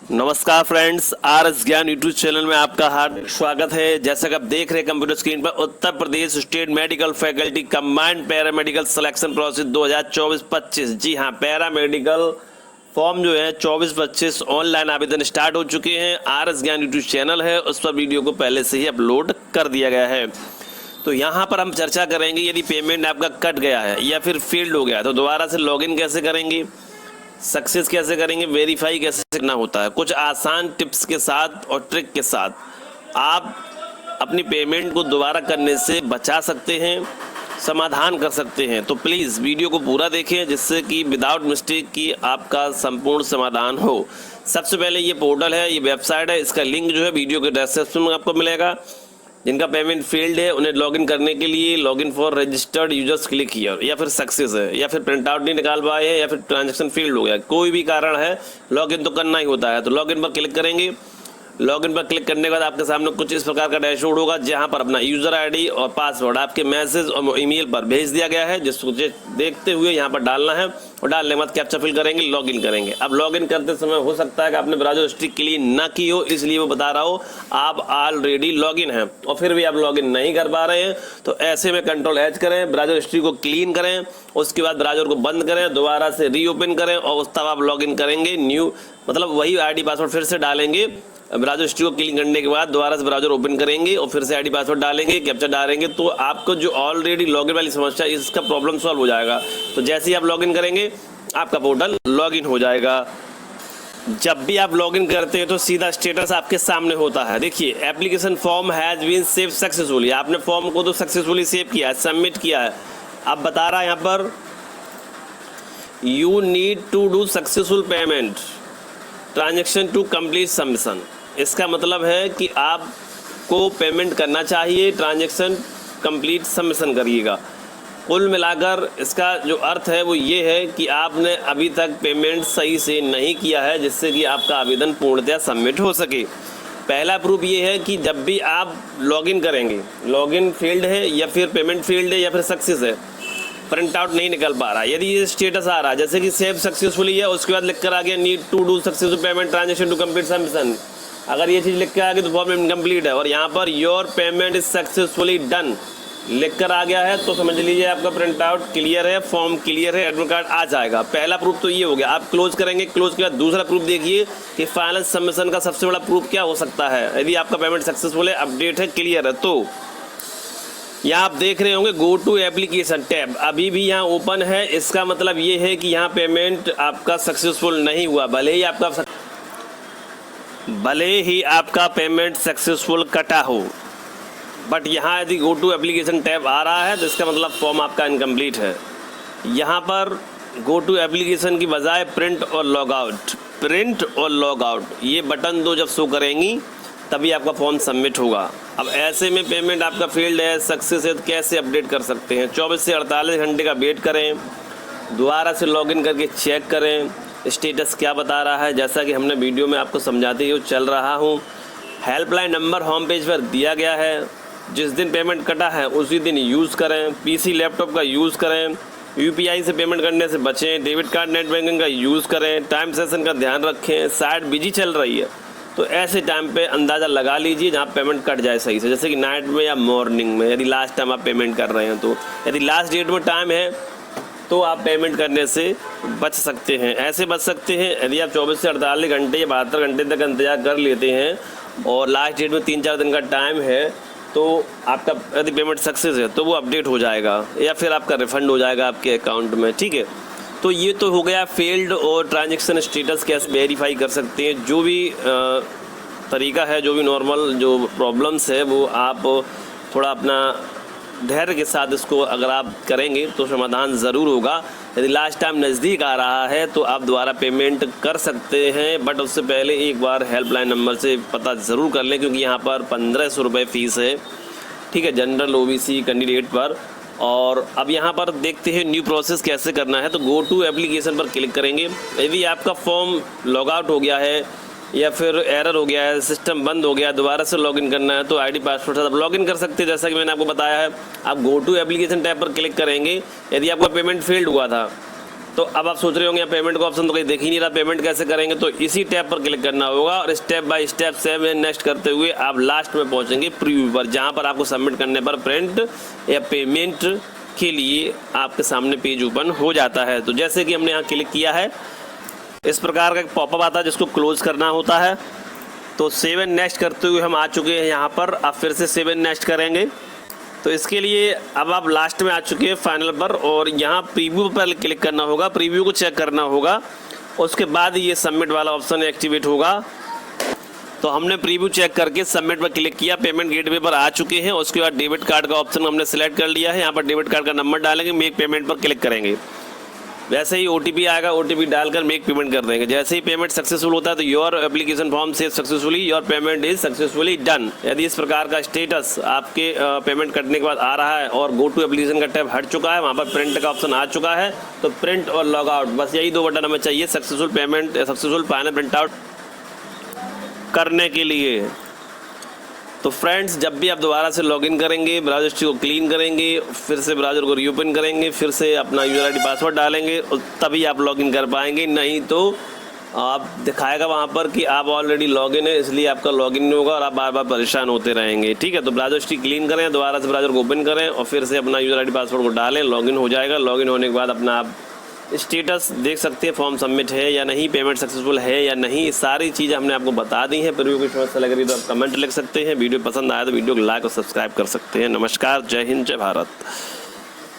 नमस्कार friends, R S ज्ञान YouTube channel में आपका हार्दिक स्वागत है। जैसा कि आप देख रहे हैं कंप्यूटर स्क्रीन पर, Uttar Pradesh state medical faculty combined paramedical selection process 2024-25। जी हाँ, पैरामेडिकल फॉर्म जो है 24-25 ऑनलाइन आवेदन स्टार्ट हो चुके हैं। आर एस ज्ञान यूट्यूब चैनल है, उस पर वीडियो को पहले से ही अपलोड कर दिया गया है। तो यहाँ पर हम चर्चा करेंगे, यदि पेमेंट आपका कट गया है या फिर फेल्ड हो गया तो दोबारा से लॉगिन कैसे करेंगे, सक्सेस कैसे करेंगे, वेरीफाई कैसे करना होता है। कुछ आसान टिप्स के साथ और ट्रिक के साथ आप अपनी पेमेंट को दोबारा करने से बचा सकते हैं, समाधान कर सकते हैं। तो प्लीज़ वीडियो को पूरा देखें, जिससे कि विदाउट मिस्टेक की आपका संपूर्ण समाधान हो। सबसे पहले ये पोर्टल है, ये वेबसाइट है, इसका लिंक जो है वीडियो के डिस्क्रिप्शन में आपको मिलेगा। जिनका पेमेंट फेल्ड है उन्हें लॉगिन करने के लिए login for registered users click here, या फिर सक्सेस है, या फिर प्रिंट आउट नहीं निकाल पाए हैं, या फिर ट्रांजैक्शन फेल्ड हो गया, कोई भी कारण है लॉगिन तो करना ही होता है। तो लॉगिन पर क्लिक करेंगे। लॉगिन पर क्लिक करने के बाद आपके सामने कुछ इस प्रकार का डैशबोर्ड होगा, जहां पर अपना यूजर आईडी और पासवर्ड आपके मैसेज और ईमेल पर भेज दिया गया है, जिसको देखते हुए यहां पर डालना है और डालने के बाद कैप्चा फिल करेंगे, लॉगिन करेंगे। अब लॉगिन करते समय हो सकता है कि आपने ब्राउज़र हिस्ट्री क्लीन ना की हो, इसलिए वो बता रहा हो आप ऑलरेडी लॉगिन हैं और फिर भी आप लॉगिन नहीं कर पा रहे हैं। तो ऐसे में Ctrl+H करें, ब्राउज़र हिस्ट्री को क्लीन करें, उसके बाद ब्राउज़र को बंद करें, दोबारा से रीओपन करें और उस तब आप लॉगिन करेंगे। न्यू मतलब वही आईडी पासवर्ड फिर से डालेंगे। ब्राउज़र हिस्ट्री को क्लिक करने के बाद दोबारा से ब्राउज़र ओपन करेंगे और फिर से आईडी पासवर्ड डालेंगे, कैप्चा डालेंगे, तो आपको जो ऑलरेडी लॉगिन वाली समस्या है इसका प्रॉब्लम सॉल्व हो जाएगा। तो जैसे ही आप लॉगिन करेंगे आपका पोर्टल लॉगिन हो जाएगा। जब भी आप लॉगिन करते हैं तो सीधा स्टेटस आपके सामने होता है। देखिए, application form has been save successfully, आपने फॉर्म को तो सक्सेसफुली सेव किया है, सबमिट किया है। अब बता रहा है यहाँ पर you need to do successful payment transaction to complete submission. इसका मतलब है कि आपको पेमेंट करना चाहिए, ट्रांजैक्शन कंप्लीट सबमिशन करिएगा। कुल मिलाकर इसका जो अर्थ है वो ये है कि आपने अभी तक पेमेंट सही से नहीं किया है, जिससे कि आपका आवेदन पूर्णतः सबमिट हो सके। पहला प्रूफ ये है कि जब भी आप लॉगिन करेंगे, लॉगिन फेल्ड है या फिर पेमेंट फेल्ड है या फिर सक्सेस है, प्रिंट आउट नहीं निकल पा रहा, यदि ये स्टेटस आ रहा है जैसे कि सेव सक्सेसफुली है, उसके बाद लिख कर आ गया need to do successful payment transaction to complete submission, अगर ये चीज़ लिख के आ गई तो फॉर्म इनकम्प्लीट है, और यहाँ per your payment is successfully done लिख कर आ गया है, तो समझ लीजिए आपका प्रिंट आउट क्लियर है, फॉर्म क्लियर है, एडमिट कार्ड आ जाएगा। पहला प्रूफ तो ये हो गया। आप क्लोज करेंगे, क्लोज के बाद दूसरा प्रूफ देखिए कि फाइनल सबमिशन का सबसे बड़ा प्रूफ क्या हो सकता है। यदि आपका पेमेंट सक्सेसफुल है, अपडेट है, क्लियर है, तो यहाँ आप देख रहे होंगे गो टू एप्लीकेशन टैब अभी भी यहाँ ओपन है। इसका मतलब ये है कि यहाँ पेमेंट आपका सक्सेसफुल नहीं हुआ, भले ही आपका पेमेंट सक्सेसफुल कटा हो, बट यहाँ यदि गो टू एप्लीकेशन टैब आ रहा है तो इसका मतलब फॉर्म आपका इनकम्प्लीट है। यहाँ पर गो टू एप्लीकेशन की बजाय प्रिंट और लॉग आउट ये बटन दो जब शो करेंगी तभी आपका फॉर्म सबमिट होगा। अब ऐसे में पेमेंट आपका फेल्ड है, सक्सेस है, तो कैसे अपडेट कर सकते हैं? 24 से 48 घंटे का वेट करें, दोबारा से लॉगिन करके चेक करें स्टेटस क्या बता रहा है। जैसा कि हमने वीडियो में आपको समझाते हुए चल रहा हूँ, हेल्पलाइन नंबर होम पेज पर दिया गया है। जिस दिन पेमेंट कटा है उसी दिन यूज़ करें। पीसी लैपटॉप का यूज़ करें। यूपीआई से पेमेंट करने से बचें। डेबिट कार्ड नेट बैंकिंग का यूज़ करें। टाइम सेशन का ध्यान रखें। साइट बिजी चल रही है तो ऐसे टाइम पे अंदाज़ा लगा लीजिए जहाँ पेमेंट कट जाए सही से, जैसे कि नाइट में या मॉर्निंग में। यदि लास्ट टाइम आप पेमेंट कर रहे हैं तो यदि लास्ट डेट में टाइम है तो आप पेमेंट करने से बच सकते हैं। ऐसे बच सकते हैं यदि आप 24 से 48 घंटे या 72 घंटे तक इंतजार कर लेते हैं और लास्ट डेट में 3-4 दिन का टाइम है, तो आपका यदि पेमेंट सक्सेस है तो वो अपडेट हो जाएगा या फिर आपका रिफ़ंड हो जाएगा आपके अकाउंट में। ठीक है, तो ये तो हो गया फेल्ड और ट्रांजैक्शन स्टेटस कैसे वेरीफाई कर सकते हैं। जो भी तरीका है, जो भी नॉर्मल जो प्रॉब्लम्स है, वो आप थोड़ा अपना धैर्य के साथ इसको अगर आप करेंगे तो समाधान ज़रूर होगा। यदि लास्ट टाइम नज़दीक आ रहा है तो आप दोबारा पेमेंट कर सकते हैं, बट उससे पहले एक बार हेल्पलाइन नंबर से पता ज़रूर कर लें, क्योंकि यहाँ पर 1500 रुपये फ़ीस है। ठीक है, जनरल ओबीसी कैंडिडेट पर। और अब यहाँ पर देखते हैं न्यू प्रोसेस कैसे करना है। तो गो टू एप्लीकेशन पर क्लिक करेंगे। यदि आपका फॉर्म लॉग आउट हो गया है या फिर एरर हो गया है, सिस्टम बंद हो गया, दोबारा से लॉगिन करना है, तो आईडी पासवर्ड से आप लॉगिन कर सकते हैं। जैसा कि मैंने आपको बताया है, आप गो टू एप्लीकेशन टैब पर क्लिक करेंगे। यदि आपका पेमेंट फेल्ड हुआ था तो अब आप सोच रहे होंगे पेमेंट का ऑप्शन तो कहीं देख ही नहीं रहा, पेमेंट कैसे करेंगे। तो इसी टैब पर क्लिक करना होगा और step by step save and next करते हुए आप लास्ट में पहुंचेंगे प्रीव्यू पर, जहां पर आपको सबमिट करने पर प्रिंट या पेमेंट के लिए आपके सामने पेज ओपन हो जाता है। तो जैसे कि हमने यहाँ क्लिक किया है, इस प्रकार का एक पॉपअप आता है जिसको क्लोज करना होता है। तो सेव एंड नेक्स्ट करते हुए हम आ चुके हैं यहाँ पर। अब फिर से सेव एंड नेक्स्ट करेंगे। तो इसके लिए अब आप लास्ट में आ चुके हैं फाइनल पर, और यहाँ प्रीव्यू पर क्लिक करना होगा, प्रीव्यू को चेक करना होगा। उसके बाद ये सबमिट वाला ऑप्शन एक्टिवेट होगा। तो हमने प्रीव्यू चेक करके सबमिट पर क्लिक किया, पेमेंट गेटवे पर आ चुके हैं। उसके बाद डेबिट कार्ड का ऑप्शन हमने सेलेक्ट कर लिया है। यहाँ पर डेबिट कार्ड का नंबर डालेंगे, मेक पेमेंट पर क्लिक करेंगे। वैसे ही OTP आएगा, OTP डालकर मेक पेमेंट कर देंगे। जैसे ही पेमेंट सक्सेसफुल होता है तो योर एप्लीकेशन फॉर्म से successfully your payment is successfully done. यदि इस प्रकार का स्टेटस आपके पेमेंट करने के बाद आ रहा है और गो टू एप्लीकेशन का टैब हट चुका है, वहाँ पर प्रिंट का ऑप्शन आ चुका है, तो प्रिंट और लॉग आउट, बस यही 2 बटन हमें चाहिए successful payment, successful final print out करने के लिए। तो फ्रेंड्स, जब भी आप दोबारा से लॉगिन करेंगे, ब्राउज़र हिस्ट्री को क्लीन करेंगे, फिर से ब्राउज़र को रीओपन करेंगे, फिर से अपना यूज़र ID पासवर्ड डालेंगे और तभी आप लॉगिन कर पाएंगे। नहीं तो आप दिखाएगा वहाँ पर कि आप ऑलरेडी लॉगिन है, इसलिए आपका लॉगिन नहीं होगा और आप बार बार परेशान होते रहेंगे। ठीक है, तो ब्राउज़र हिस्ट्री क्लीन करें, दोबारा से ब्राउज़र को ओपन करें और फिर से अपना यूज़र ID पासवर्ड को डालें, लॉगिन हो जाएगा। लॉगिन होने के बाद अपना आप स्टेटस देख सकते हैं, फॉर्म सबमिट है या नहीं, पेमेंट सक्सेसफुल है या नहीं, सारी चीज़ें हमने आपको बता दी हैं। प्रीव्यू की समस्या लग रही तो आप कमेंट लिख सकते हैं। वीडियो पसंद आया तो वीडियो को लाइक और सब्सक्राइब कर सकते हैं। नमस्कार, जय हिंद, जय भारत।